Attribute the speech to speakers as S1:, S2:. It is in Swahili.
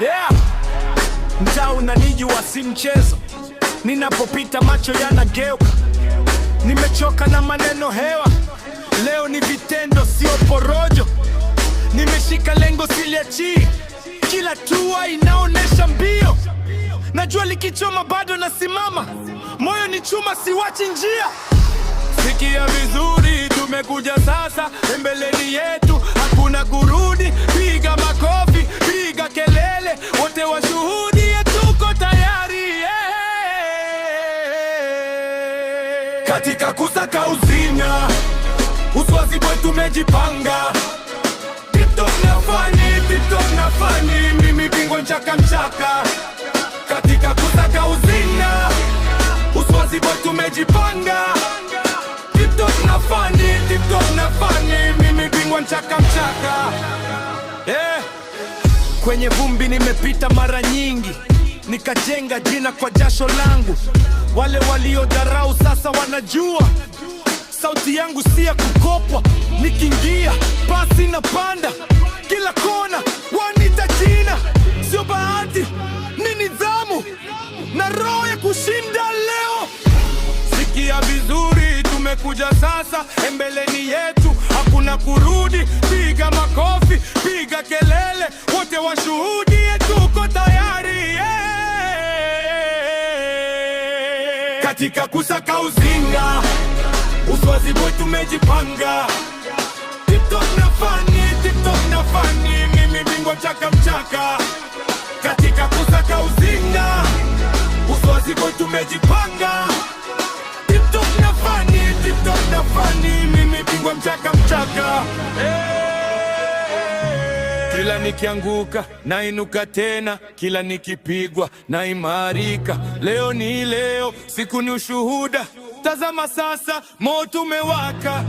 S1: Yeah. Mtaa unanijua si mchezo, ninapopita macho yanageuka. Nimechoka na maneno hewa, leo ni vitendo sio porojo. Nimeshika lengo siliachii, kila hatua inaonesha mbio. Najua likichoma bado nasimama, moyo ni chuma siwachi njia. Sikia vizuri, tumekuja sasa, mbeleni yetu hakuna kurudi. Piga makofi, piga kelele, wote washuhudie tuko tayari. Katika kusaka uzima, Uswazi boy tumejipanga. TikTok na fani, mimi bingwa mchaka mchaka. Katika kusaka uzima, Uswazi boy tumejipanga. TikTok na fani, mimi bingwa mchaka mchaka. Kwenye vumbi nimepita mara nyingi, nikajenga jina kwa jasho langu. Wale waliodharau sasa wanajua, sauti yangu si ya kukopwa. Nikiingia pasi na panda, kila kona wanita jina. Sio bahati, ni nidhamu na roho ya kushinda leo. Sikia vizuri, tumekuja sasa, mbeleni yetu hakuna kurudi. Piga makofi, piga kelele, wote washuhudie tuko tayari. Katika kusaka uzinga, Uswazi boy tumejipanga. TikTok na fani, mimi bingwa mchaka mchaka. Katika kusaka uzinga, Uswazi boy tumejipanga. TikTok na fani, mimi bingwa mchaka mchaka. Kila nikianguka nainuka tena, kila nikipigwa naimarika. Leo ni leo, siku ni ushuhuda. Tazama sasa, moto umewaka.